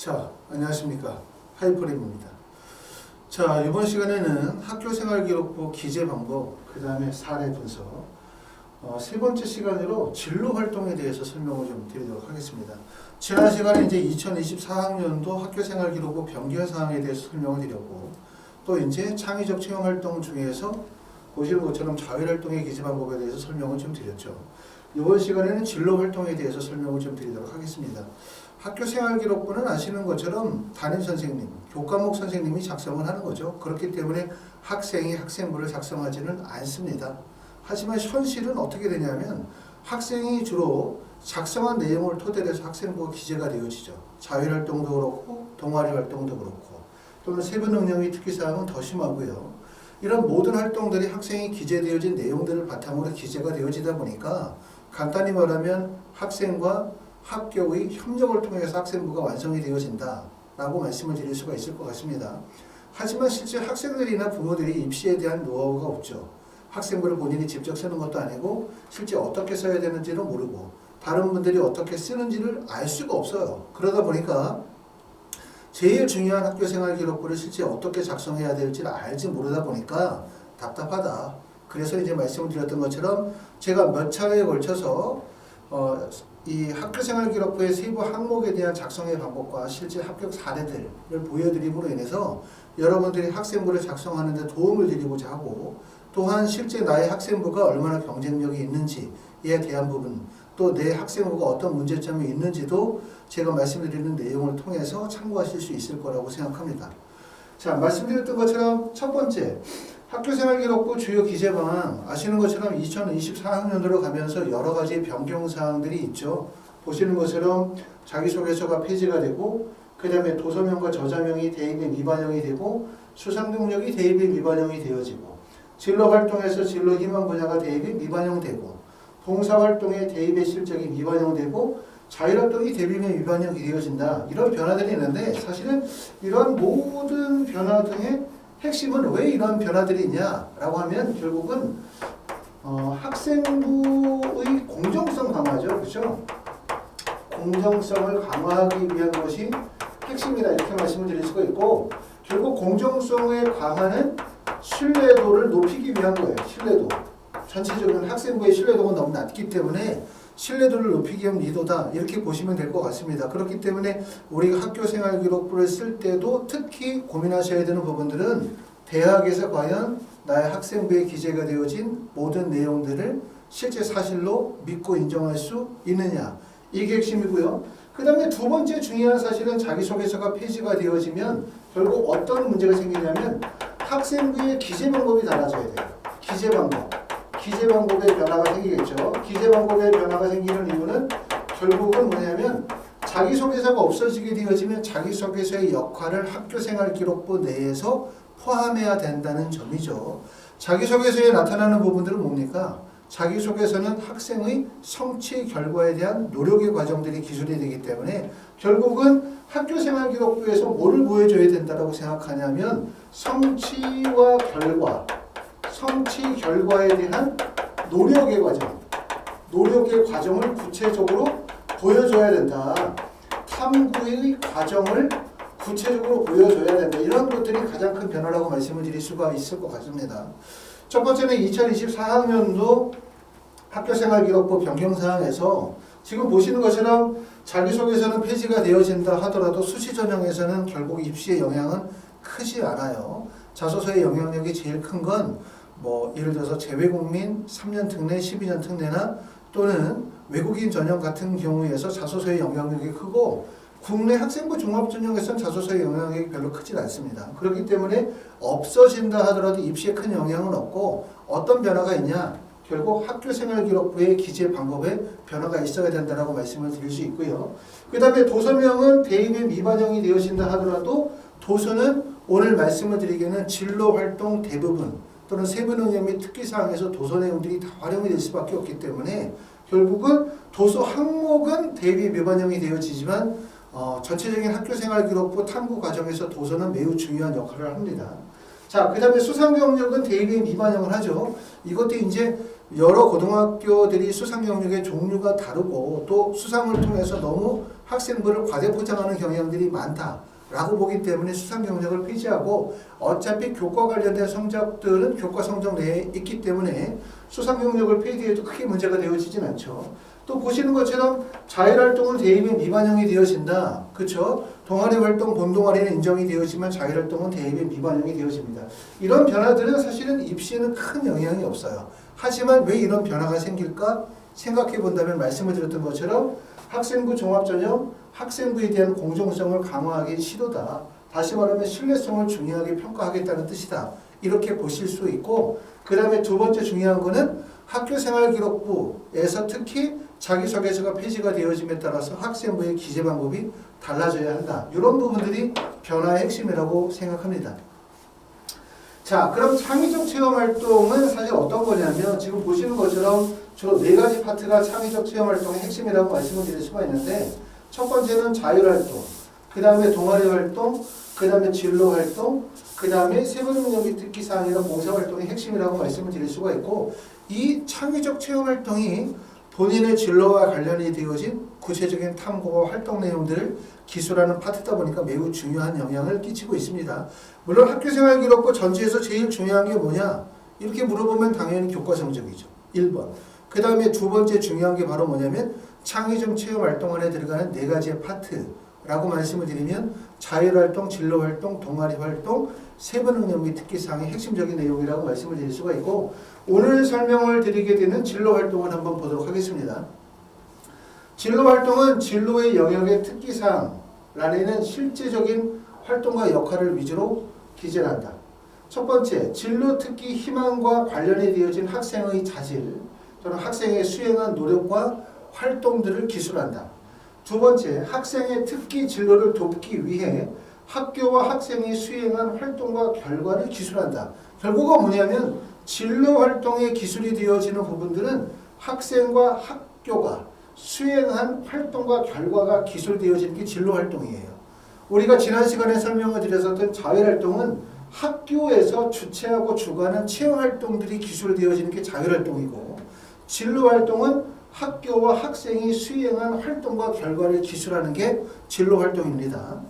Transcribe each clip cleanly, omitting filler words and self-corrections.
자, 안녕하십니까. 하이퍼림입니다. 자, 이번 시간에는 학교생활기록부 기재 방법, 그 다음에 사례 분석, 세 번째 시간으로 진로 활동에 대해서 설명을 좀 드리도록 하겠습니다. 지난 시간에 이제 2024학년도 학교생활기록부 변경 사항에 대해서 설명을 드렸고, 또 이제 창의적 체험 활동 중에서 보시는 것처럼 자율활동의 기재 방법에 대해서 설명을 좀 드렸죠. 이번 시간에는 진로 활동에 대해서 설명을 좀 드리도록 하겠습니다. 학교생활기록부는 아시는 것처럼 담임선생님, 교과목 선생님이 작성을 하는 거죠. 그렇기 때문에 학생이 학생부를 작성하지는 않습니다. 하지만 현실은 어떻게 되냐면 학생이 주로 작성한 내용을 토대로 해서 학생부가 기재가 되어지죠. 자율활동도 그렇고 동아리 활동도 그렇고 또는 세부능력의 특기사항은 더 심하고요. 이런 모든 활동들이 학생이 기재되어진 내용들을 바탕으로 기재가 되어지다 보니까 간단히 말하면 학생과 학교의 협력을 통해서 학생부가 완성이 되어진다라고 말씀을 드릴 수가 있을 것 같습니다. 하지만 실제 학생들이나 부모들이 입시에 대한 노하우가 없죠. 학생부를 본인이 직접 쓰는 것도 아니고 실제 어떻게 써야 되는지를 모르고 다른 분들이 어떻게 쓰는지를 알 수가 없어요. 그러다 보니까 제일 중요한 학교생활기록부를 실제 어떻게 작성해야 될지를 알지 모르다 보니까 답답하다. 그래서 이제 말씀을 드렸던 것처럼 제가 몇 차례에 걸쳐서 이 학교생활기록부의 세부 항목에 대한 작성의 방법과 실제 합격 사례들을 보여드림으로 인해서 여러분들이 학생부를 작성하는 데 도움을 드리고자 하고, 또한 실제 나의 학생부가 얼마나 경쟁력이 있는지에 대한 부분, 또 내 학생부가 어떤 문제점이 있는지도 제가 말씀드리는 내용을 통해서 참고하실 수 있을 거라고 생각합니다. 자, 말씀드렸던 것처럼 첫 번째, 학교생활기록부 주요 기재 방안, 아시는 것처럼 2024학년도로 가면서 여러 가지 변경 사항들이 있죠. 보시는 것처럼 자기소개서가 폐지가 되고, 그 다음에 도서명과 저자명이 대입 및 미반영이 되고, 수상능력이 대입 및 미반영이 되어지고, 진로활동에서 진로 희망 분야가 대입 및 미반영되고, 봉사활동의 대입의 실적이 미반영되고, 자율활동이 대입 및 미반영이 되어진다. 이런 변화들이 있는데, 사실은 이런 모든 변화 등의 핵심은 왜 이런 변화들이 있냐라고 하면 결국은 학생부의 공정성 강화죠. 그렇죠? 공정성을 강화하기 위한 것이 핵심이다, 이렇게 말씀을 드릴 수가 있고, 결국 공정성의 강화는 신뢰도를 높이기 위한 거예요. 신뢰도. 전체적인 학생부의 신뢰도가 너무 낮기 때문에 신뢰도를 높이기 위한 의도다, 이렇게 보시면 될 것 같습니다. 그렇기 때문에 우리가 학교생활기록부를 쓸 때도 특히 고민하셔야 되는 부분들은 대학에서 과연 나의 학생부에 기재가 되어진 모든 내용들을 실제 사실로 믿고 인정할 수 있느냐, 이게 핵심이고요. 그 다음에 두 번째 중요한 사실은 자기소개서가 폐지가 되어지면 결국 어떤 문제가 생기냐면 학생부의 기재 방법이 달라져야 돼요. 기재 방법. 기재 방법의 변화가 생기겠죠. 기재 방법의 변화가 생기는 이유는 결국은 뭐냐면 자기소개서가 없어지게 되어지면 자기소개서의 역할을 학교생활기록부 내에서 포함해야 된다는 점이죠. 자기소개서에 나타나는 부분들은 뭡니까? 자기소개서는 학생의 성취 결과에 대한 노력의 과정들이 기술이 되기 때문에 결국은 학교생활기록부에서 뭐를 보여줘야 된다고 생각하냐면 성취와 결과, 성취 결과에 대한 노력의 과정, 노력의 과정을 구체적으로 보여줘야 된다. 탐구의 과정을 구체적으로 보여줘야 된다. 이런 것들이 가장 큰 변화라고 말씀을 드릴 수가 있을 것 같습니다. 첫 번째는 2024학년도 학교생활기록부 변경사항에서 지금 보시는 것처럼 자기소개서는 폐지가 되어진다 하더라도 수시 전형에서는 결국 입시의 영향은 크지 않아요. 자소서의 영향력이 제일 큰 건 예를 들어서 재외국민 3년 특례, 12년 특례나 또는 외국인 전형 같은 경우에서 자소서의 영향력이 크고, 국내 학생부 종합전형에서는 자소서의 영향력이 별로 크진 않습니다. 그렇기 때문에 없어진다 하더라도 입시에 큰 영향은 없고, 어떤 변화가 있냐? 결국 학교생활기록부의 기재 방법에 변화가 있어야 된다고 말씀을 드릴 수 있고요. 그 다음에 도서명은 대입의 미반영이 되어진다 하더라도 도서는 오늘 말씀을 드리기에는 진로활동 대부분 또는 세부능력 및 특기사항에서 도서 내용들이 다 활용이 될 수밖에 없기 때문에 결국은 도서 항목은 대입 미반영이 되어지지만 전체적인 학교생활기록부 탐구 과정에서 도서는 매우 중요한 역할을 합니다. 자, 그 다음에 수상경력은 대입에 미반영을 하죠. 이것도 이제 여러 고등학교들이 수상 영역의 종류가 다르고 또 수상을 통해서 너무 학생부를 과대포장하는 경향들이 많다라고 보기 때문에 수상 경력을 폐지하고 어차피 교과 관련된 성적들은 교과 성적 내에 있기 때문에 수상 경력을 폐지해도 크게 문제가 되어지진 않죠. 또 보시는 것처럼 자율활동은 대입에 미반영이 되어진다. 그렇죠? 동아리 활동, 본동아리는 인정이 되어지만 자율활동은 대입에 미반영이 되어집니다. 이런 변화들은 사실은 입시에는 큰 영향이 없어요. 하지만 왜 이런 변화가 생길까 생각해 본다면 말씀을 드렸던 것처럼 학생부 종합전형, 학생부에 대한 공정성을 강화하기 시도다. 다시 말하면 신뢰성을 중요하게 평가하겠다는 뜻이다. 이렇게 보실 수 있고, 그 다음에 두 번째 중요한 거는 학교생활기록부에서 특히 자기소개서가 폐지가 되어짐에 따라서 학생부의 기재 방법이 달라져야 한다. 이런 부분들이 변화의 핵심이라고 생각합니다. 자, 그럼 창의적 체험활동은 사실 어떤 거냐면 지금 보시는 것처럼 주로 네 가지 파트가 창의적 체험활동의 핵심이라고 말씀을 드릴 수가 있는데, 첫 번째는 자율활동, 그 다음에 동아리활동, 그 다음에 진로활동, 그 다음에 세부능력이 특기사항이나 봉사활동의 핵심이라고 말씀을 드릴 수가 있고, 이 창의적 체험활동이 본인의 진로와 관련이 되어진 구체적인 탐구와 활동 내용들을 기술하는 파트다 보니까 매우 중요한 영향을 끼치고 있습니다. 물론 학교생활기록부 전체에서 제일 중요한 게 뭐냐? 이렇게 물어보면 당연히 교과 성적이죠. 1번. 그 다음에 두 번째 중요한 게 바로 뭐냐면 창의적 체험활동 안에 들어가는 네 가지의 파트라고 말씀을 드리면 자율활동, 진로활동, 동아리활동, 세부능력 및 특기사항의 핵심적인 내용이라고 말씀을 드릴 수가 있고, 오늘 설명을 드리게 되는 진로활동을 한번 보도록 하겠습니다. 진로활동은 진로의 영역의 특기사항란에는 실제적인 활동과 역할을 위주로 기재를 한다. 첫 번째, 진로 특기 희망과 관련이 되어진 학생의 자질 또는 학생의 수행한 노력과 활동들을 기술한다. 두 번째, 학생의 특기 진로를 돕기 위해 학교와 학생이 수행한 활동과 결과를 기술한다. 결국은 뭐냐면 진로 활동에 기술이 되어지는 부분들은 학생과 학교가 수행한 활동과 결과가 기술되어지는 게 진로 활동이에요. 우리가 지난 시간에 설명을 드렸었던 자율활동은 학교에서 주최하고 주관한 체험활동들이 기술되어지는 게 자율활동이고, 진로활동은 학교와 학생이 수행한 활동과 결과를 기술하는 게 진로활동입니다.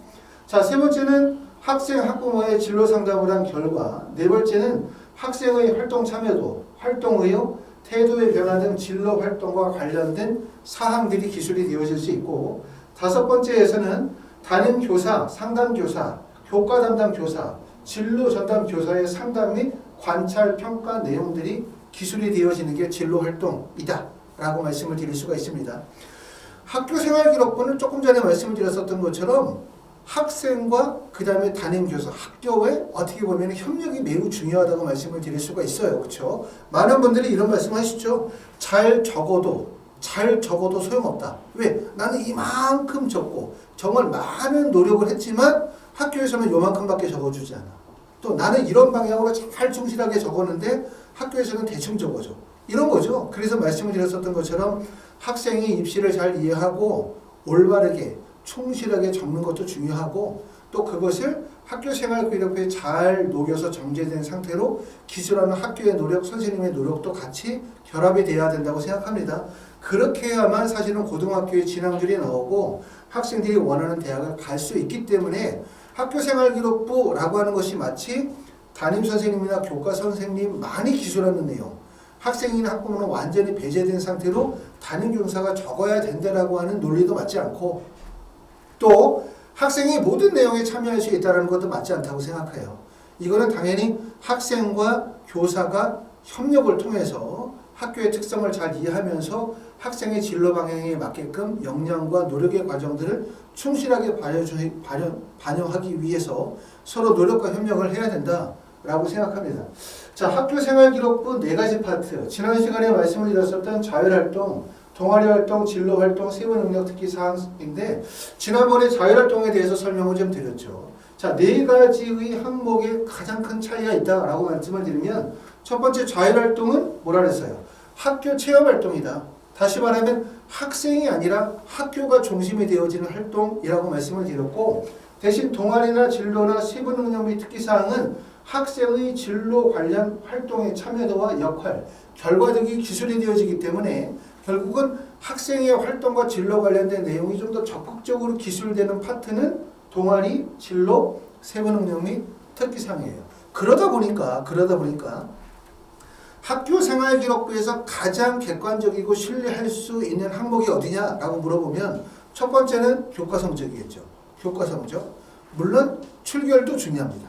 자, 세 번째는 학생, 학부모의 진로 상담을 한 결과, 네 번째는 학생의 활동 참여도, 활동 의욕, 태도의 변화 등 진로 활동과 관련된 사항들이 기술이 되어질 수 있고, 다섯 번째에서는 담임 교사, 상담 교사, 교과 담당 교사, 진로 전담 교사의 상담 및 관찰 평가 내용들이 기술이 되어지는 게 진로 활동이다 라고 말씀을 드릴 수가 있습니다. 학교생활기록부는 조금 전에 말씀을 드렸었던 것처럼 학생과 그 다음에 담임교사, 학교의 어떻게 보면 협력이 매우 중요하다고 말씀을 드릴 수가 있어요. 그렇죠? 많은 분들이 이런 말씀 하시죠. 잘 적어도 소용없다. 왜? 나는 이만큼 적고 정말 많은 노력을 했지만 학교에서는 요만큼밖에 적어주지 않아. 또 나는 이런 방향으로 잘 충실하게 적었는데 학교에서는 대충 적어줘. 이런 거죠. 그래서 말씀을 드렸었던 것처럼 학생이 입시를 잘 이해하고 올바르게 충실하게 적는 것도 중요하고, 또 그것을 학교생활기록부에 잘 녹여서 정제된 상태로 기술하는 학교의 노력, 선생님의 노력도 같이 결합이 돼야 된다고 생각합니다. 그렇게 해야만 사실은 고등학교에 진학률이 나오고 학생들이 원하는 대학을 갈 수 있기 때문에 학교생활기록부라고 하는 것이 마치 담임선생님이나 교과선생님 많이 기술하는 내용, 학생이나 학부모는 완전히 배제된 상태로 담임교사가 적어야 된다라고 하는 논리도 맞지 않고, 또 학생이 모든 내용에 참여할 수 있다는 것도 맞지 않다고 생각해요. 이거는 당연히 학생과 교사가 협력을 통해서 학교의 특성을 잘 이해하면서 학생의 진로 방향에 맞게끔 역량과 노력의 과정들을 충실하게 반영하기 위해서 서로 노력과 협력을 해야 된다라고 생각합니다. 자, 학교생활기록부 네 가지 파트, 지난 시간에 말씀을 드렸었던 자율활동, 동아리활동, 진로활동, 세부능력 특기 사항인데 지난번에 자율활동에 대해서 설명을 좀 드렸죠. 자, 네 가지의 항목에 가장 큰 차이가 있다라고 말씀을 드리면, 첫 번째 자율활동은 뭐라 그랬어요? 학교 체험활동이다. 다시 말하면 학생이 아니라 학교가 중심이 되어지는 활동이라고 말씀을 드렸고, 대신 동아리나 진로나 세부능력 및 특기사항은 학생의 진로 관련 활동의 참여도와 역할, 결과 등이 기술이 되어지기 때문에 결국은 학생의 활동과 진로 관련된 내용이 좀 더 적극적으로 기술되는 파트는 동아리, 진로, 세부능력 및 특기상이에요. 그러다 보니까 학교 생활 기록부에서 가장 객관적이고 신뢰할 수 있는 항목이 어디냐라고 물어보면 첫 번째는 교과 성적이겠죠. 교과 성적. 물론 출결도 중요합니다.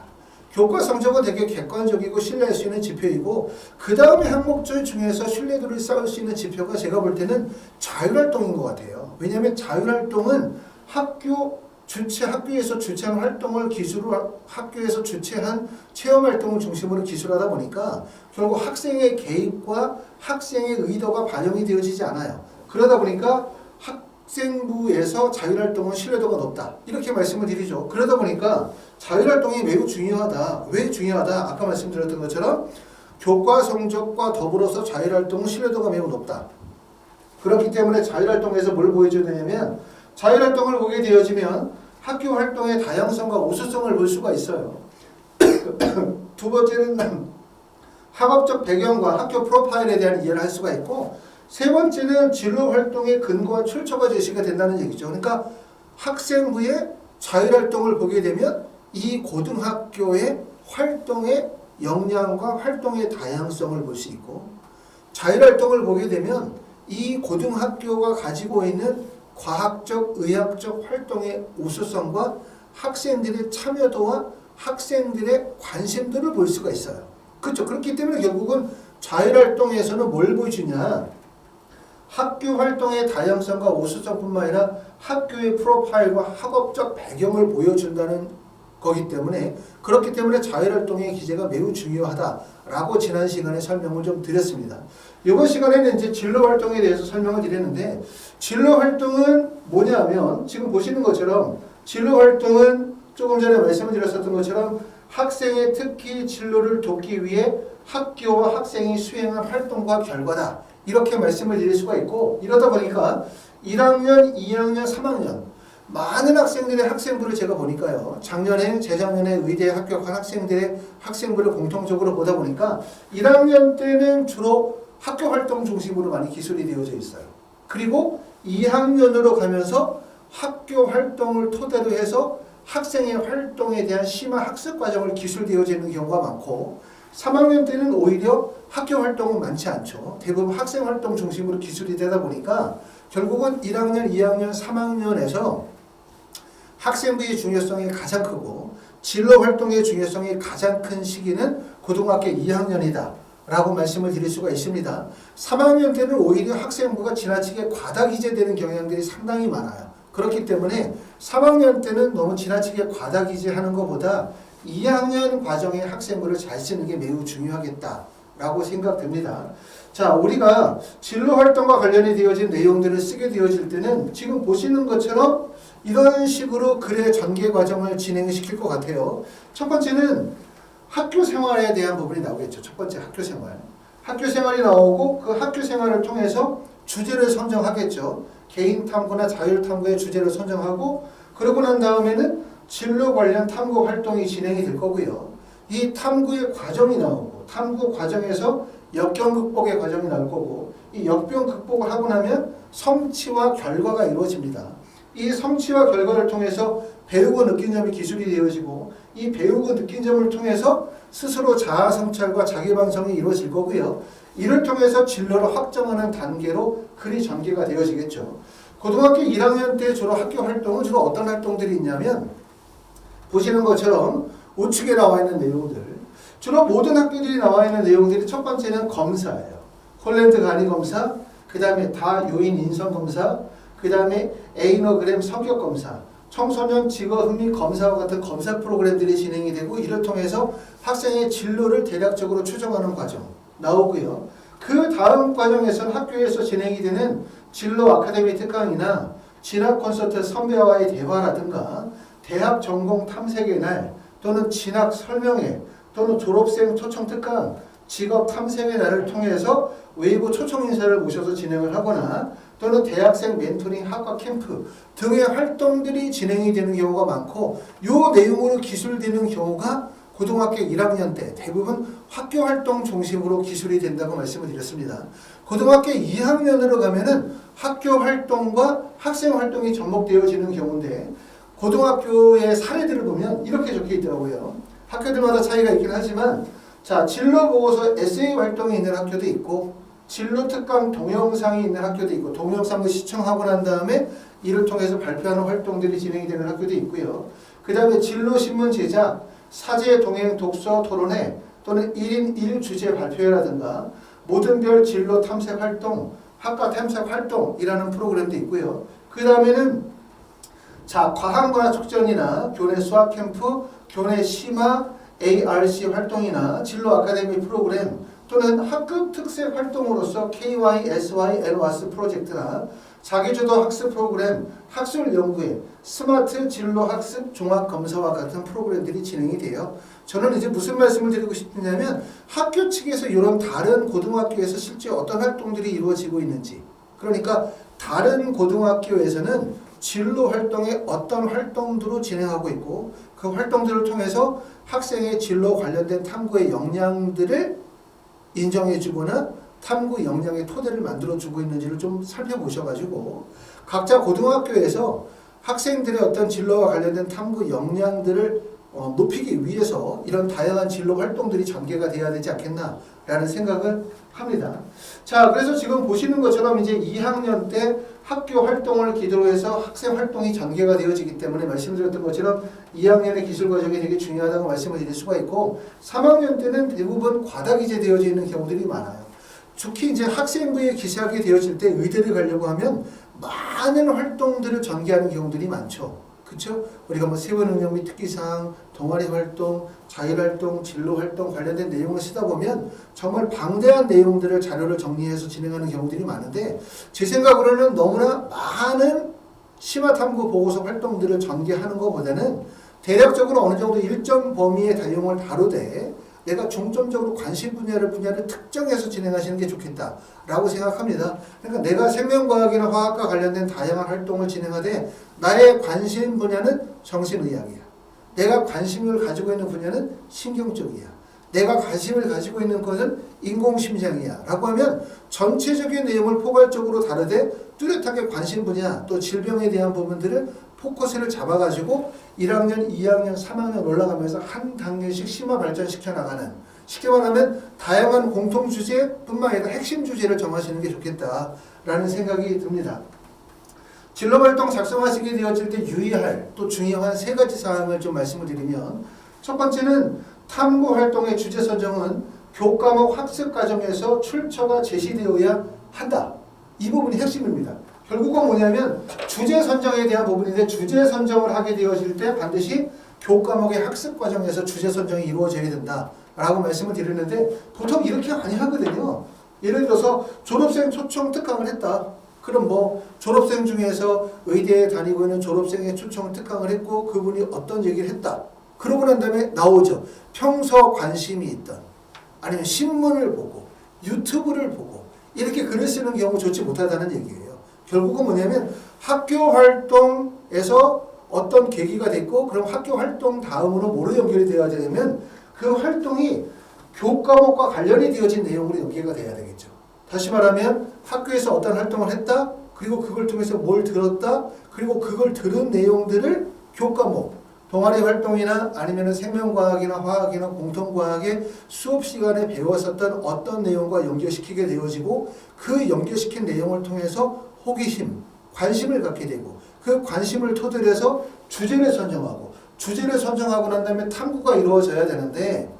교과 성적은 되게 객관적이고 신뢰할 수 있는 지표이고 그 다음에 항목들 중에서 신뢰도를 쌓을 수 있는 지표가 제가 볼 때는 자율활동인 것 같아요. 왜냐하면 자율활동은 학교에서 주최한 활동을 기술로 학교에서 주최한 체험활동을 중심으로 기술하다 보니까 결국 학생의 개입과 학생의 의도가 반영이 되어지지 않아요. 그러다 보니까 학생부에서 자율활동은 신뢰도가 높다. 이렇게 말씀을 드리죠. 그러다 보니까 자율활동이 매우 중요하다. 왜 중요하다? 아까 말씀드렸던 것처럼 교과 성적과 더불어서 자율활동은 신뢰도가 매우 높다. 그렇기 때문에 자율활동에서 뭘 보여줘야 되냐면 자율활동을 보게 되어지면 학교 활동의 다양성과 우수성을 볼 수가 있어요. 두 번째는 학업적 배경과 학교 프로파일에 대한 이해를 할 수가 있고 세 번째는 진로 활동의 근거와 출처가 제시가 된다는 얘기죠. 그러니까 학생부의 자율활동을 보게 되면 이 고등학교의 활동의 역량과 활동의 다양성을 볼 수 있고 자율활동을 보게 되면 이 고등학교가 가지고 있는 과학적, 의학적 활동의 우수성과 학생들의 참여도와 학생들의 관심도를 볼 수가 있어요. 그렇죠. 그렇기 때문에 결국은 자율활동에서는 뭘 보여주냐? 학교 활동의 다양성과 우수성뿐만 아니라 학교의 프로파일과 학업적 배경을 보여준다는 거기 때문에 그렇기 때문에 자율활동의 기재가 매우 중요하다라고 지난 시간에 설명을 좀 드렸습니다. 이번 시간에는 이제 진로활동에 대해서 설명을 드렸는데 진로활동은 뭐냐면 지금 보시는 것처럼 진로활동은 조금 전에 말씀을 드렸었던 것처럼 학생의 특기 진로를 돕기 위해 학교와 학생이 수행한 활동과 결과다. 이렇게 말씀을 드릴 수가 있고 이러다 보니까 1학년, 2학년, 3학년 많은 학생들의 학생부를 제가 보니까요. 재작년에 의대에 합격한 학생들의 학생부를 공통적으로 보다 보니까 1학년 때는 주로 학교 활동 중심으로 많이 기술이 되어져 있어요. 그리고 2학년으로 가면서 학교 활동을 토대로 해서 학생의 활동에 대한 심화 학습 과정을 기술되어져 있는 경우가 많고 3학년 때는 오히려 학교 활동은 많지 않죠. 대부분 학생 활동 중심으로 기술이 되다 보니까 결국은 1학년, 2학년, 3학년에서 학생부의 중요성이 가장 크고 진로 활동의 중요성이 가장 큰 시기는 고등학교 2학년이다 라고 말씀을 드릴 수가 있습니다. 3학년 때는 오히려 학생부가 지나치게 과다 기재되는 경향들이 상당히 많아요. 그렇기 때문에 3학년 때는 너무 지나치게 과다 기재하는 것보다 2학년 과정의 학생부를 잘 쓰는 게 매우 중요하겠다라고 생각됩니다. 자, 우리가 진로 활동과 관련이 되어진 내용들을 쓰게 되어질 때는 지금 보시는 것처럼 이런 식으로 글의 전개 과정을 진행시킬 것 같아요. 첫 번째는 학교 생활에 대한 부분이 나오겠죠. 첫 번째 학교 생활. 학교 생활이 나오고 그 학교 생활을 통해서 주제를 선정하겠죠. 개인 탐구나 자율 탐구의 주제를 선정하고 그러고 난 다음에는 진로 관련 탐구 활동이 진행이 될 거고요. 이 탐구의 과정이 나오고 탐구 과정에서 역경 극복의 과정이 나올 거고 이 역경 극복을 하고 나면 성취와 결과가 이루어집니다. 이 성취와 결과를 통해서 배우고 느낀 점이 기술이 되어지고 이 배우고 느낀 점을 통해서 스스로 자아 성찰과 자기 반성이 이루어질 거고요. 이를 통해서 진로를 확정하는 단계로 글이 전개가 되어지겠죠. 고등학교 1학년 때 주로 학교 활동은 주로 어떤 활동들이 있냐면 보시는 것처럼 우측에 나와 있는 내용들 주로 모든 학교들이 나와 있는 내용들이 첫 번째는 검사예요. 홀랜드 가니 검사, 그 다음에 다 요인 인성 검사, 그 다음에 에이노그램 성격 검사, 청소년 직업 흥미 검사와 같은 검사 프로그램들이 진행이 되고 이를 통해서 학생의 진로를 대략적으로 추정하는 과정 나오고요. 그 다음 과정에서는 학교에서 진행이 되는 진로 아카데미 특강이나 진학 콘서트 선배와의 대화라든가 대학 전공 탐색의 날 또는 진학 설명회 또는 졸업생 초청 특강, 직업 탐색의 날을 통해서 외부 초청 인사를 모셔서 진행을 하거나 또는 대학생 멘토링 학과 캠프 등의 활동들이 진행이 되는 경우가 많고 이 내용으로 기술되는 경우가 고등학교 1학년 때 대부분 학교 활동 중심으로 기술이 된다고 말씀을 드렸습니다. 고등학교 2학년으로 가면은 학교 활동과 학생 활동이 접목되어지는 경우인데 고등학교의 사례들을 보면 이렇게 적혀 있더라고요. 학교들마다 차이가 있긴 하지만 자, 진로 보고서 에세이 활동이 있는 학교도 있고 진로 특강 동영상이 있는 학교도 있고 동영상을 시청하고 난 다음에 이를 통해서 발표하는 활동들이 진행이 되는 학교도 있고요. 그 다음에 진로 신문 제작, 사제 동행 독서 토론회 또는 1인 1주제 발표회라든가 모든 별 진로 탐색 활동, 학과 탐색 활동이라는 프로그램도 있고요. 그 다음에는 자, 과학문화 축전이나 교내 수학 캠프, 교내 심화, ARC 활동이나 진로 아카데미 프로그램 또는 학급 특색 활동으로서 KY, SY, NWAS 프로젝트나 자기주도 학습 프로그램, 학술 연구회, 스마트 진로 학습 종합 검사와 같은 프로그램들이 진행이 돼요. 저는 이제 무슨 말씀을 드리고 싶냐면 학교 측에서 이런 다른 고등학교에서 실제 어떤 활동들이 이루어지고 있는지, 그러니까 다른 고등학교에서는 진로 활동에 어떤 활동들을 진행하고 있고 그 활동들을 통해서 학생의 진로 관련된 탐구의 역량들을 인정해주거나 탐구 역량의 토대를 만들어주고 있는지를 좀 살펴보셔가지고 각자 고등학교에서 학생들의 어떤 진로와 관련된 탐구 역량들을 높이기 위해서 이런 다양한 진로 활동들이 전개가 돼야 되지 않겠나라는 생각을 합니다. 자, 그래서 지금 보시는 것처럼 이제 2학년 때 학교 활동을 기초로 해서 학생 활동이 전개가 되어지기 때문에 말씀드렸던 것처럼 2학년의 기술 과정이 되게 중요하다고 말씀을 드릴 수가 있고 3학년 때는 대부분 과다기재 되어져 있는 경우들이 많아요. 특히 이제 학생부에 기시하게 되어질 때 의대를 가려고 하면 많은 활동들을 전개하는 경우들이 많죠. 그렇죠? 우리가 뭐 세부능력 및 특기사항, 동아리 활동, 자율활동, 진로활동 관련된 내용을 쓰다 보면 정말 방대한 내용들을 자료를 정리해서 진행하는 경우들이 많은데 제 생각으로는 너무나 많은 심화탐구 보고서 활동들을 전개하는 것보다는 대략적으로 어느 정도 일정 범위의 내용을 다루되 내가 중점적으로 관심 분야를 특정해서 진행하시는 게 좋겠다라고 생각합니다. 그러니까 내가 생명과학이나 화학과 관련된 다양한 활동을 진행하되 나의 관심 분야는 정신의학이야. 내가 관심을 가지고 있는 분야는 신경쪽이야. 내가 관심을 가지고 있는 것은 인공심장이야 라고 하면 전체적인 내용을 포괄적으로 다루되 뚜렷하게 관심 분야 또 질병에 대한 부분들을 포커스를 잡아가지고 1학년, 2학년, 3학년 올라가면서 한 단계씩 심화 발전시켜 나가는, 쉽게 말하면 다양한 공통 주제뿐만 아니라 핵심 주제를 정하시는 게 좋겠다라는 생각이 듭니다. 진로 활동 작성하시게 되어질 때 유의할 또 중요한 세 가지 사항을 좀 말씀을 드리면 첫 번째는 탐구 활동의 주제 선정은 교과목 학습 과정에서 출처가 제시되어야 한다. 이 부분이 핵심입니다. 결국은 뭐냐면 주제 선정에 대한 부분인데 주제 선정을 하게 되어질 때 반드시 교과목의 학습 과정에서 주제 선정이 이루어져야 된다라고 말씀을 드리는데 보통 이렇게 많이 하거든요. 예를 들어서 졸업생 초청 특강을 했다. 그럼 뭐 졸업생 중에서 의대에 다니고 있는 졸업생의 초청 특강을 했고 그분이 어떤 얘기를 했다. 그러고 난 다음에 나오죠. 평소 관심이 있던 아니면 신문을 보고 유튜브를 보고 이렇게 글을 쓰는 경우 좋지 못하다는 얘기예요. 결국은 뭐냐면 학교 활동에서 어떤 계기가 됐고 그럼 학교 활동 다음으로 뭐로 연결이 되어야 되냐면 그 활동이 교과목과 관련이 되어진 내용으로 연계가 돼야 되겠죠. 다시 말하면 학교에서 어떤 활동을 했다. 그리고 그걸 통해서 뭘 들었다. 그리고 그걸 들은 내용들을 교과목 동아리 활동이나 아니면 생명과학이나 화학이나 공통과학의 수업 시간에 배웠었던 어떤 내용과 연결시키게 되어지고 그 연결시킨 내용을 통해서 호기심, 관심을 갖게 되고 그 관심을 토대로 해서 주제를 선정하고 주제를 선정하고 난 다음에 탐구가 이루어져야 되는데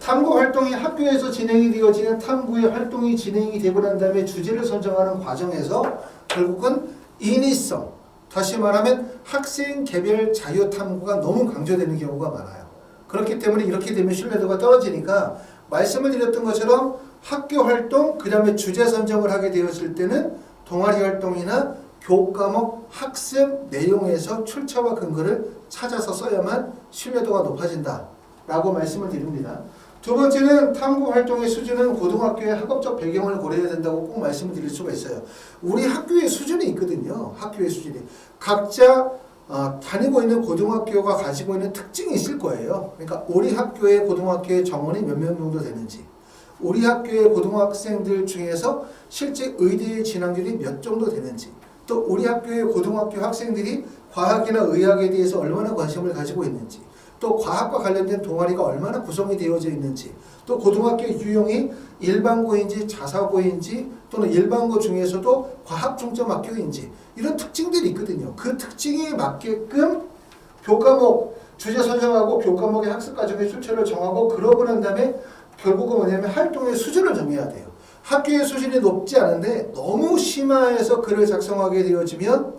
탐구 활동이 학교에서 진행이 되어지는 탐구의 활동이 진행이 되고 난 다음에 주제를 선정하는 과정에서 결국은 인위성, 다시 말하면 학생 개별 자유 탐구가 너무 강조되는 경우가 많아요. 그렇기 때문에 이렇게 되면 신뢰도가 떨어지니까 말씀을 드렸던 것처럼 학교 활동, 그 다음에 주제 선정을 하게 되었을 때는 동아리 활동이나 교과목 학습 내용에서 출처와 근거를 찾아서 써야만 신뢰도가 높아진다라고 말씀을 드립니다. 두 번째는 탐구 활동의 수준은 고등학교의 학업적 배경을 고려해야 된다고 꼭 말씀을 드릴 수가 있어요. 우리 학교의 수준이 있거든요. 학교의 수준이. 각자 다니고 있는 고등학교가 가지고 있는 특징이 있을 거예요. 그러니까 우리 학교의 고등학교의 정원이 몇 명 정도 되는지, 우리 학교의 고등학생들 중에서 실제 의대에 진학률이 몇 정도 되는지, 또 우리 학교의 고등학교 학생들이 과학이나 의학에 대해서 얼마나 관심을 가지고 있는지, 또 과학과 관련된 동아리가 얼마나 구성이 되어져 있는지, 또 고등학교 유형이 일반고인지 자사고인지 또는 일반고 중에서도 과학 중점 학교인지 이런 특징들이 있거든요. 그 특징에 맞게끔 교과목 주제 선정하고 교과목의 학습 과정의 출처를 정하고 그러고 난 다음에 결국은 뭐냐면 활동의 수준을 정해야 돼요. 학교의 수준이 높지 않은데 너무 심화해서 글을 작성하게 되어지면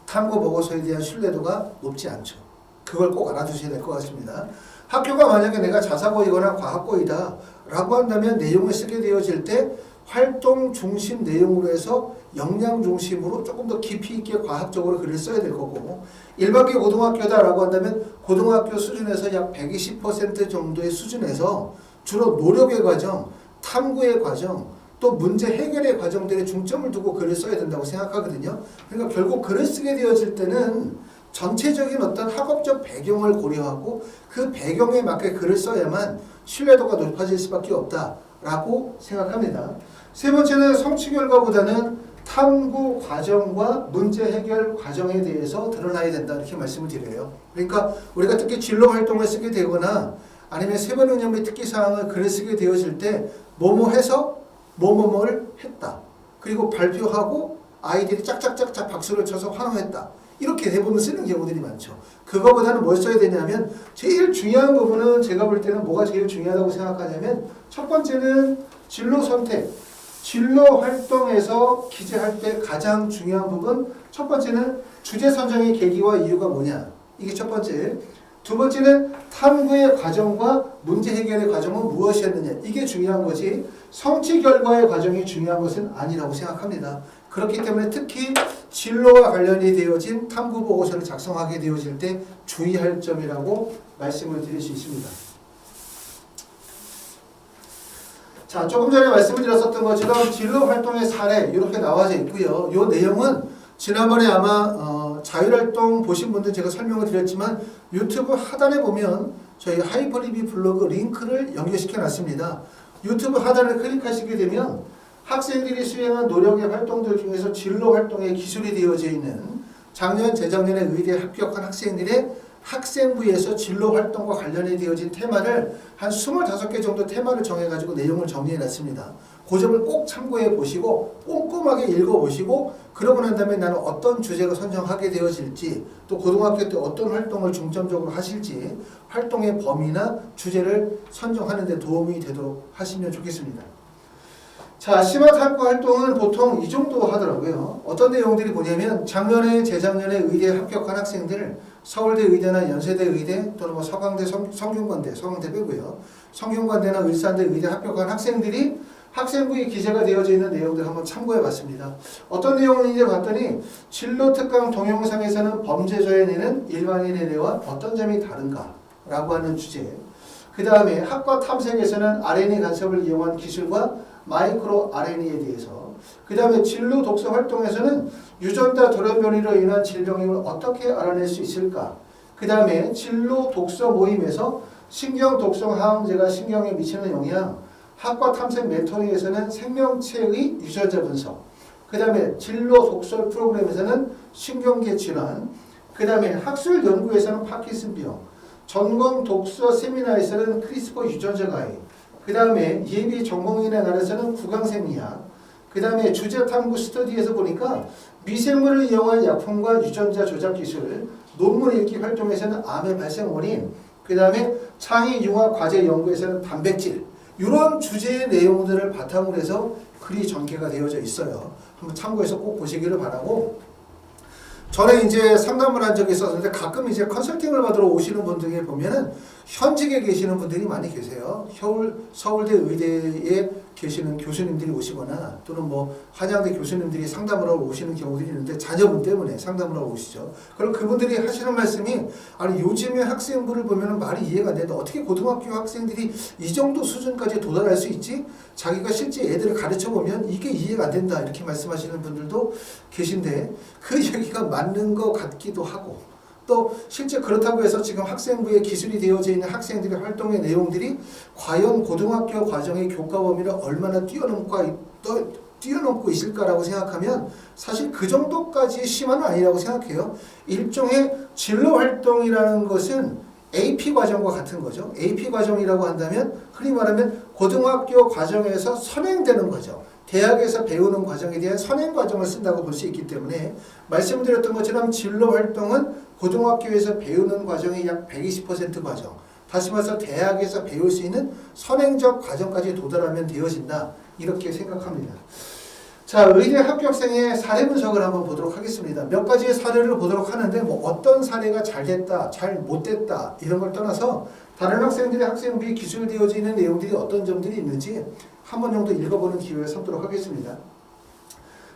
탐구 보고서에 대한 신뢰도가 높지 않죠. 그걸 꼭 알아두셔야 될 것 같습니다. 학교가 만약에 내가 자사고이거나 과학고이다 라고 한다면 내용을 쓰게 되어질 때 활동 중심 내용으로 해서 역량 중심으로 조금 더 깊이 있게 과학적으로 글을 써야 될 거고, 일반계 고등학교다 라고 한다면 고등학교 수준에서 약 120% 정도의 수준에서 주로 노력의 과정, 탐구의 과정, 또 문제 해결의 과정들에 중점을 두고 글을 써야 된다고 생각하거든요. 그러니까 결국 글을 쓰게 되어질 때는 전체적인 어떤 학업적 배경을 고려하고 그 배경에 맞게 글을 써야만 신뢰도가 높아질 수밖에 없다라고 생각합니다. 세 번째는 성취 결과보다는 탐구 과정과 문제 해결 과정에 대해서 드러나야 된다 이렇게 말씀을 드려요. 그러니까 우리가 특히 진로 활동을 쓰게 되거나 아니면 세번 응용의 특기사항을 글을 쓰게 되어질 때 뭐뭐 해서 뭐뭐를 했다. 그리고 발표하고 아이들이 짝짝짝짝 박수를 쳐서 환호했다. 이렇게 대부분 쓰는 경우들이 많죠. 그거보다는 뭘 써야 되냐면 제일 중요한 부분은 제가 볼 때는 뭐가 제일 중요하다고 생각하냐면 첫 번째는 진로 선택, 진로 활동에서 기재할 때 가장 중요한 부분 첫 번째는 주제 선정의 계기와 이유가 뭐냐 이게 첫 번째. 두 번째는 탐구의 과정과 문제 해결의 과정은 무엇이었느냐 이게 중요한 거지 성취 결과의 과정이 중요한 것은 아니라고 생각합니다. 그렇기 때문에 특히 진로와 관련이 되어진 탐구 보고서를 작성하게 되어질 때 주의할 점이라고 말씀을 드릴 수 있습니다. 자, 조금 전에 말씀을 드렸었던 것처럼 진로 활동의 사례 이렇게 나와져 있고요. 이 내용은 지난번에 아마 자율활동 보신 분들 제가 설명을 드렸지만 유튜브 하단에 보면 저희 하이퍼리뷰 블로그 링크를 연결시켜 놨습니다. 유튜브 하단을 클릭하시게 되면 학생들이 수행한 노력의 활동들 중에서 진로 활동의 기술이 되어져 있는 작년, 재작년에 의대에 합격한 학생들의 학생부에서 진로 활동과 관련이 되어진 테마를 한 25개 정도 테마를 정해가지고 내용을 정리해 놨습니다. 그 점을 꼭 참고해 보시고 꼼꼼하게 읽어보시고 그러고 난 다음에 나는 어떤 주제가 선정하게 되어질지 또 고등학교 때 어떤 활동을 중점적으로 하실지 활동의 범위나 주제를 선정하는 데 도움이 되도록 하시면 좋겠습니다. 자, 심화 탐구 활동은 보통 이 정도 하더라고요. 어떤 내용들이 뭐냐면 작년에 재작년에 의대에 합격한 학생들 서울대 의대나 연세대 의대 또는 뭐 서강대 성균관대 서강대 빼고요. 성균관대나 을산대 의대 합격한 학생들이 학생부에 기재가 되어져 있는 내용들 한번 참고해 봤습니다. 어떤 내용인지 봤더니 진로 특강 동영상에서는 범죄자의 뇌는 일반인의 뇌와 어떤 점이 다른가 라고 하는 주제. 그 다음에 학과 탐색에서는 RNA 간섭을 이용한 기술과 마이크로 RNA에 대해서, 그 다음에 진로 독서 활동에서는 유전자 돌연 변이로 인한 질병을 어떻게 알아낼 수 있을까, 그 다음에 진로 독서 모임에서 신경 독성 항암제가 신경에 미치는 영향, 학과 탐색 멘토링에서는 생명체의 유전자 분석, 그 다음에 진로 독서 프로그램에서는 신경계 질환, 그 다음에 학술 연구에서는 파킨슨병, 전공 독서 세미나에서는 크리스퍼 유전자 가입, 그 다음에 예비 전공인의 날에서는 구강생리학, 그 다음에 주제 탐구 스터디에서 보니까 미생물을 이용한 약품과 유전자 조작 기술, 논문 읽기 활동에서는 암의 발생 원인, 그 다음에 창의 융합 과제 연구에서는 단백질, 이런 주제의 내용들을 바탕으로 해서 글이 전개가 되어져 있어요. 한번 참고해서 꼭 보시기를 바라고, 전에 이제 상담을 한 적이 있었는데 가끔 이제 컨설팅을 받으러 오시는 분들에 보면은 현직에 계시는 분들이 많이 계세요. 서울대 의대에 계시는 교수님들이 오시거나 또는 뭐 한양대 교수님들이 상담을 하러 오시는 경우들이 있는데 자녀분 때문에 상담을 하러 오시죠. 그럼 그분들이 하시는 말씀이 아니 요즘의 학생부를 보면 말이 이해가 안 된다. 어떻게 고등학교 학생들이 이 정도 수준까지 도달할 수 있지? 자기가 실제 애들을 가르쳐 보면 이게 이해가 안 된다. 이렇게 말씀하시는 분들도 계신데 그 얘기가 맞는 것 같기도 하고 또 실제 그렇다고 해서 지금 학생부에 기술이 되어져 있는 학생들의 활동의 내용들이 과연 고등학교 과정의 교과 범위를 얼마나 뛰어넘고 있을까라고 생각하면 사실 그 정도까지 심한은 아니라고 생각해요. 일종의 진로 활동이라는 것은 AP 과정과 같은 거죠. AP 과정이라고 한다면 흔히 말하면 고등학교 과정에서 선행되는 거죠. 대학에서 배우는 과정에 대한 선행 과정을 쓴다고 볼 수 있기 때문에 말씀드렸던 것처럼 진로 활동은 고등학교에서 배우는 과정의 약 120% 과정, 다시 말해서 대학에서 배울 수 있는 선행적 과정까지 도달하면 되어진다. 이렇게 생각합니다. 자, 의대 합격생의 사례 분석을 한번 보도록 하겠습니다. 몇 가지의 사례를 보도록 하는데 뭐 어떤 사례가 잘 됐다, 잘 못됐다 이런 걸 떠나서 다른 학생들의 학생부에 기술되어져 있는 내용들이 어떤 점들이 있는지 한 번 정도 읽어보는 기회를 삼도록 하겠습니다.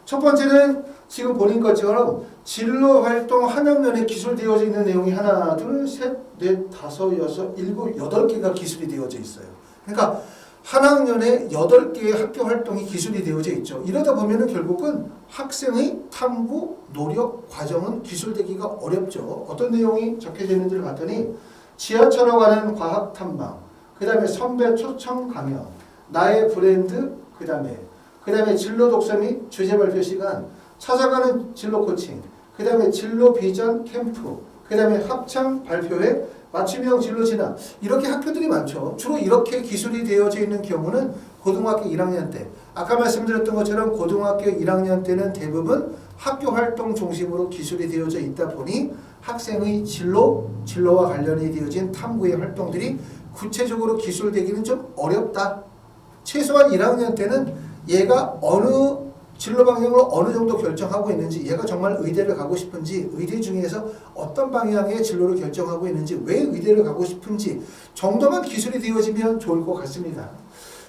첫 번째는 지금 보는 것처럼 진로활동 한 학년에 기술되어져 있는 내용이 하나, 둘, 셋, 넷, 다섯, 여섯, 일곱, 8개가 기술이 되어져 있어요. 그러니까 한 학년에 8개의 학교 활동이 기술이 되어져 있죠. 이러다 보면은 결국은 학생의 탐구, 노력, 과정은 기술되기가 어렵죠. 어떤 내용이 적혀져 있는지를 봤더니 지하철로 가는 과학 탐방, 그 다음에 선배 초청 강연, 나의 브랜드, 그 다음에 진로 독서 및 주제 발표 시간, 찾아가는 진로 코칭, 그 다음에 진로 비전 캠프, 그 다음에 합창 발표회, 맞춤형 진로 진학, 이렇게 학교들이 많죠. 주로 이렇게 기술이 되어져 있는 경우는 고등학교 1학년 때, 아까 말씀드렸던 것처럼 고등학교 1학년 때는 대부분 학교 활동 중심으로 기술이 되어져 있다 보니 학생의 진로와 관련이 되어진 탐구의 활동들이 구체적으로 기술되기는 좀 어렵다. 최소한 1학년 때는 얘가 어느 진로 방향으로 어느 정도 결정하고 있는지, 얘가 정말 의대를 가고 싶은지, 의대 중에서 어떤 방향의 진로를 결정하고 있는지, 왜 의대를 가고 싶은지 정도만 기술이 되어지면 좋을 것 같습니다.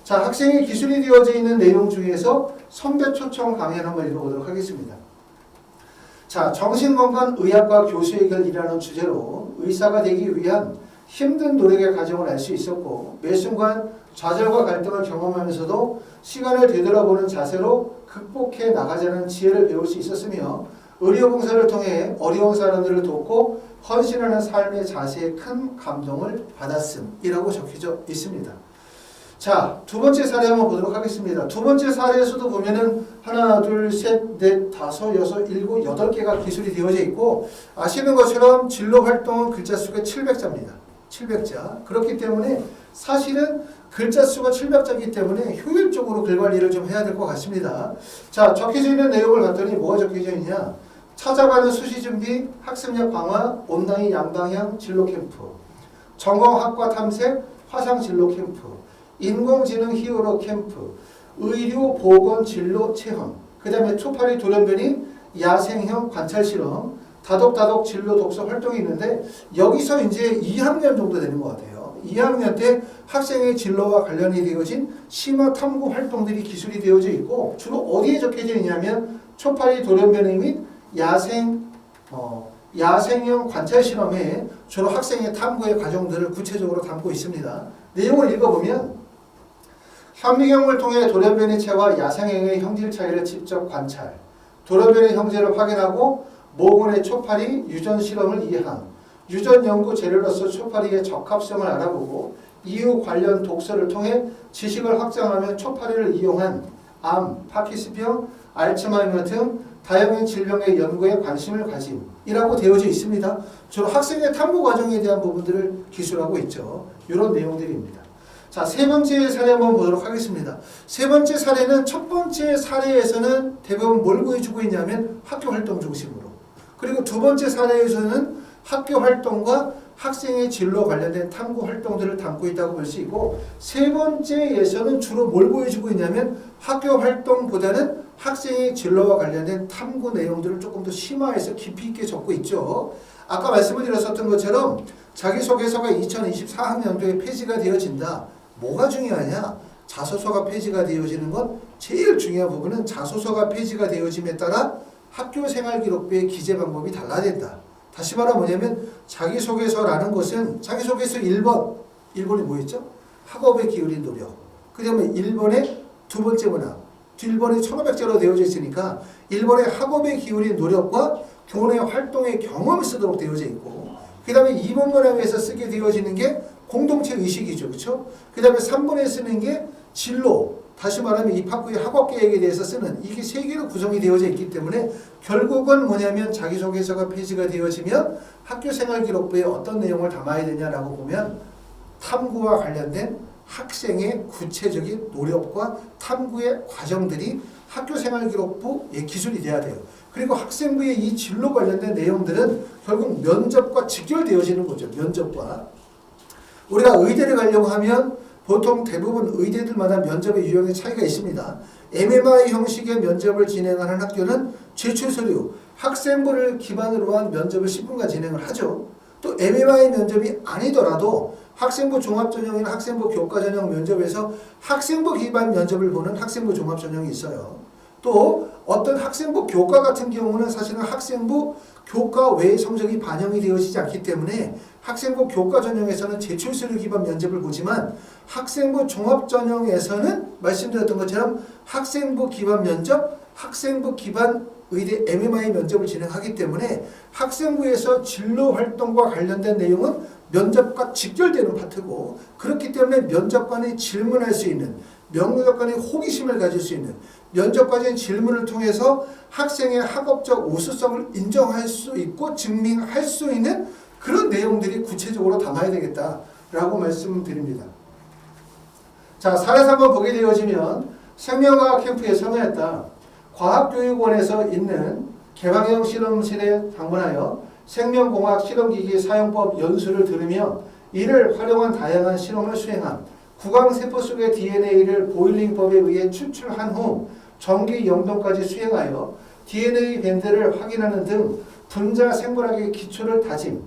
자, 학생의 기술이 되어져 있는 내용 중에서 선배 초청 강연 한번 읽어보도록 하겠습니다. 자, 정신건강의학과 교수의 결이라는 주제로 의사가 되기 위한 힘든 노력의 과정을 알 수 있었고 매 순간 좌절과 갈등을 경험하면서도 시간을 되돌아보는 자세로 극복해 나가자는 지혜를 배울 수 있었으며 의료봉사를 통해 어려운 사람들을 돕고 헌신하는 삶의 자세에 큰 감동을 받았음이라고 적혀져 있습니다. 자, 두 번째 사례 한번 보도록 하겠습니다. 두 번째 사례에서도 보면은 하나, 둘, 셋, 넷, 다섯, 여섯, 일곱, 8개가 기술이 되어져 있고 아시는 것처럼 진로 활동은 글자 수가 700자입니다. 700자. 그렇기 때문에 사실은 글자 수가 700자이기 때문에 효율적으로 글 관리를 좀 해야 될 것 같습니다. 자, 적혀져 있는 내용을 봤더니 뭐가 적혀져 있냐? 찾아가는 수시 준비, 학습력 강화, 온라인 양방향 진로 캠프, 전공학과 탐색, 화상 진로 캠프, 인공지능 히어로 캠프, 의료 보건 진로 체험, 그 다음에 초파리 돌연변이 야생형 관찰 실험, 다독다독 진로 독서 활동이 있는데 여기서 이제 2학년 정도 되는 것 같아요. 2학년 때 학생의 진로와 관련이 되어진 심화 탐구 활동들이 기술이 되어져 있고 주로 어디에 적혀져 있냐면 초파리 돌연변이 및 야생형 관찰 실험에 주로 학생의 탐구의 과정들을 구체적으로 담고 있습니다. 내용을 읽어보면 현미경을 통해 돌연변이체와 야생형의 형질 차이를 직접 관찰, 돌연변이 형질을 확인하고 모근의 초파리 유전 실험을 이해함, 유전 연구 재료로서 초파리의 적합성을 알아보고 이후 관련 독서를 통해 지식을 확장하며 초파리를 이용한 암, 파킨슨병, 알츠하이머 등 다양한 질병의 연구에 관심을 가짐이라고 되어져 있습니다. 주로 학생의 탐구 과정에 대한 부분들을 기술하고 있죠. 이런 내용들입니다. 자, 세 번째 사례 한번 보도록 하겠습니다. 세 번째 사례는 첫 번째 사례에서는 대부분 뭘 보여주고 있냐면 학교 활동 중심으로, 그리고 두 번째 사례에서는 학교 활동과 학생의 진로 관련된 탐구 활동들을 담고 있다고 볼 수 있고 세 번째에서는 주로 뭘 보여주고 있냐면 학교 활동보다는 학생의 진로와 관련된 탐구 내용들을 조금 더 심화해서 깊이 있게 적고 있죠. 아까 말씀을 드렸었던 것처럼 자기소개서가 2024학년도에 폐지가 되어진다. 뭐가 중요하냐? 자소서가 폐지가 되어지는 건 제일 중요한 부분은 자소서가 폐지가 되어짐에 따라 학교생활기록부의 기재 방법이 달라진다. 다시 말하면 뭐냐면 자기소개서라는 것은 자기소개서 1번이 뭐였죠? 학업에 기울인 노력. 그 다음에 1번의 두 번째 문항. 1번이 1500자로 되어져 있으니까 1번의 학업에 기울인 노력과 교내 활동의 경험을 쓰도록 되어져 있고 그 다음에 2번 문항에서 쓰게 되어지는 게 공동체 의식이죠. 그렇죠? 그 다음에 3번에 쓰는 게 진로, 다시 말하면 입학 후의 학업 계획에 대해서 쓰는 이게 세 개로 구성이 되어져 있기 때문에 결국은 뭐냐면 자기소개서가 폐지가 되어지면 학교생활기록부에 어떤 내용을 담아야 되냐라고 보면 탐구와 관련된 학생의 구체적인 노력과 탐구의 과정들이 학교생활기록부의 기준이 돼야 돼요. 그리고 학생부의 이 진로 관련된 내용들은 결국 면접과 직결되어지는 거죠. 면접과. 우리가 의대를 가려고 하면 보통 대부분 의대들마다 면접의 유형의 차이가 있습니다. MMI 형식의 면접을 진행하는 학교는 제출 서류, 학생부를 기반으로 한 면접을 10분간 진행을 하죠. 또 MMI 면접이 아니더라도 학생부 종합전형이나 학생부 교과전형 면접에서 학생부 기반 면접을 보는 학생부 종합전형이 있어요. 또 어떤 학생부 교과 같은 경우는 사실은 학생부 교과 외의 성적이 반영이 되어지지 않기 때문에 학생부 교과 전형에서는 제출 서류 기반 면접을 보지만 학생부 종합 전형에서는 말씀드렸던 것처럼 학생부 기반 면접, 학생부 기반 의대 MMI 면접을 진행하기 때문에 학생부에서 진로 활동과 관련된 내용은 면접과 직결되는 파트고 그렇기 때문에 면접관이 질문할 수 있는 면접관이 호기심을 가질 수 있는 면접관의 질문을 통해서 학생의 학업적 우수성을 인정할 수 있고 증명할 수 있는 그런 내용들이 구체적으로 담아야 되겠다라고 말씀드립니다. 자, 사례서 한번 보게 되어지면 생명과학 캠프에 참여했다. 과학교육원에서 있는 개방형 실험실에 방문하여 생명공학 실험기기 사용법 연수를 들으며 이를 활용한 다양한 실험을 수행함. 구강세포 속의 DNA를 보일링법에 의해 추출한 후 전기 영동까지 수행하여 DNA 밴드를 확인하는 등 분자 생물학의 기초를 다짐.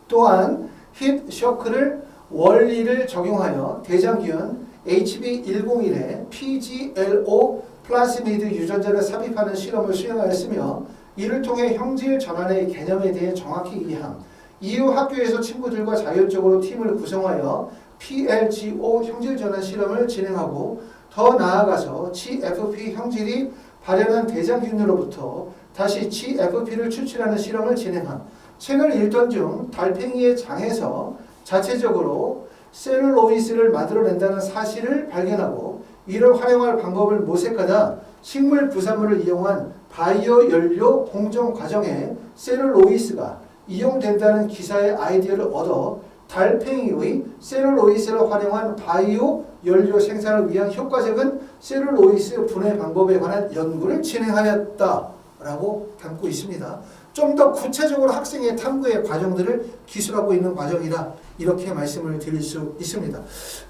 또한 힛 셔클을 원리를 적용하여 대장균 HB101에 PGLO 플라스미드 유전자를 삽입하는 실험을 수행하였으며 이를 통해 형질 전환의 개념에 대해 정확히 이해함. 이후 학교에서 친구들과 자율적으로 팀을 구성하여 PLGO 형질 전환 실험을 진행하고 더 나아가서 GFP 형질이 발현한 대장균으로부터 다시 GFP를 추출하는 실험을 진행함. 책을 읽던 중 달팽이의 장에서 자체적으로 셀룰로이스를 만들어낸다는 사실을 발견하고 이를 활용할 방법을 모색하다 식물 부산물을 이용한 바이오 연료 공정 과정에 셀룰로이스가 이용된다는 기사의 아이디어를 얻어 달팽이의 셀룰로이스를 활용한 바이오 연료 생산을 위한 효과적인 셀룰로이스 분해 방법에 관한 연구를 진행하였다라고 담고 있습니다. 좀 더 구체적으로 학생의 탐구의 과정들을 기술하고 있는 과정이다. 이렇게 말씀을 드릴 수 있습니다.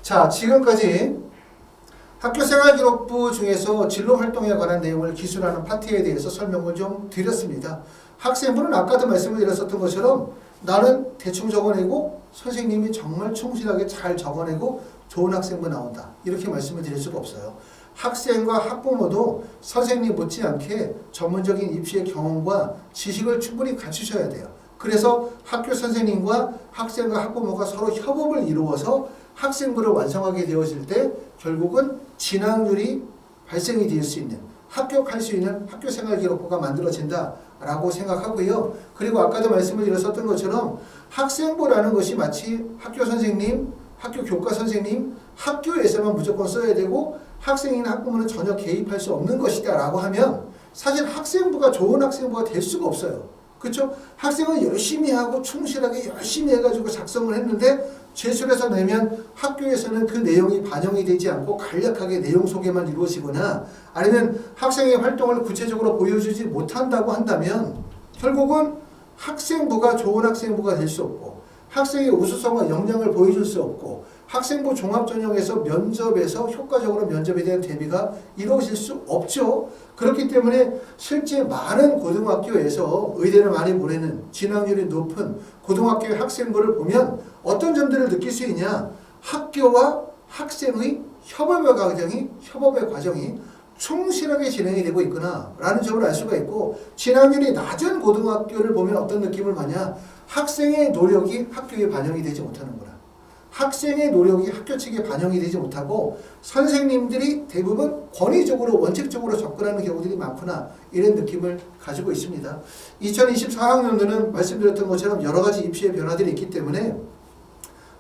자, 지금까지 학교생활기록부 중에서 진로활동에 관한 내용을 기술하는 파트에 대해서 설명을 좀 드렸습니다. 학생부는 아까도 말씀을 드렸었던 것처럼 나는 대충 적어내고 선생님이 정말 충실하게 잘 적어내고 좋은 학생부 나온다. 이렇게 말씀을 드릴 수가 없어요. 학생과 학부모도 선생님 못지않게 전문적인 입시의 경험과 지식을 충분히 갖추셔야 돼요. 그래서 학교 선생님과 학생과 학부모가 서로 협업을 이루어서 학생부를 완성하게 되어질 때 결국은 진학률이 발생이 될 수 있는 합격할 수 있는 학교생활기록부가 만들어진다라고 생각하고요. 그리고 아까도 말씀을 드렸었던 것처럼 학생부라는 것이 마치 학교 선생님, 학교 교과 선생님, 학교에서만 무조건 써야 되고 학생이나 학부모는 전혀 개입할 수 없는 것이다 라고 하면 사실 학생부가 좋은 학생부가 될 수가 없어요. 그렇죠? 학생은 열심히 하고 충실하게 열심히 해가지고 작성을 했는데 제출해서 내면 학교에서는 그 내용이 반영이 되지 않고 간략하게 내용 소개만 이루어지거나 아니면 학생의 활동을 구체적으로 보여주지 못한다고 한다면 결국은 학생부가 좋은 학생부가 될 수 없고 학생의 우수성과 역량을 보여줄 수 없고 학생부 종합전형에서 면접에서 효과적으로 면접에 대한 대비가 이루어질 수 없죠. 그렇기 때문에 실제 많은 고등학교에서 의대를 많이 보내는 진학률이 높은 고등학교의 학생부를 보면 어떤 점들을 느낄 수 있냐. 학교와 학생의 협업의 과정이 충실하게 진행이 되고 있구나 라는 점을 알 수가 있고, 진학률이 낮은 고등학교를 보면 어떤 느낌을 받냐, 학생의 노력이 학교에 반영이 되지 못하는구나, 학생의 노력이 학교 측에 반영이 되지 못하고 선생님들이 대부분 권위적으로 원칙적으로 접근하는 경우들이 많구나, 이런 느낌을 가지고 있습니다. 2024학년도는 말씀드렸던 것처럼 여러 가지 입시의 변화들이 있기 때문에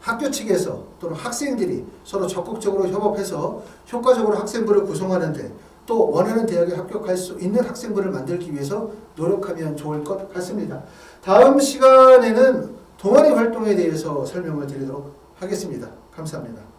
학교 측에서 또는 학생들이 서로 적극적으로 협업해서 효과적으로 학생부를 구성하는데, 또 원하는 대학에 합격할 수 있는 학생부를 만들기 위해서 노력하면 좋을 것 같습니다. 다음 시간에는 동아리 활동에 대해서 설명을 드리도록 하겠습니다. 감사합니다.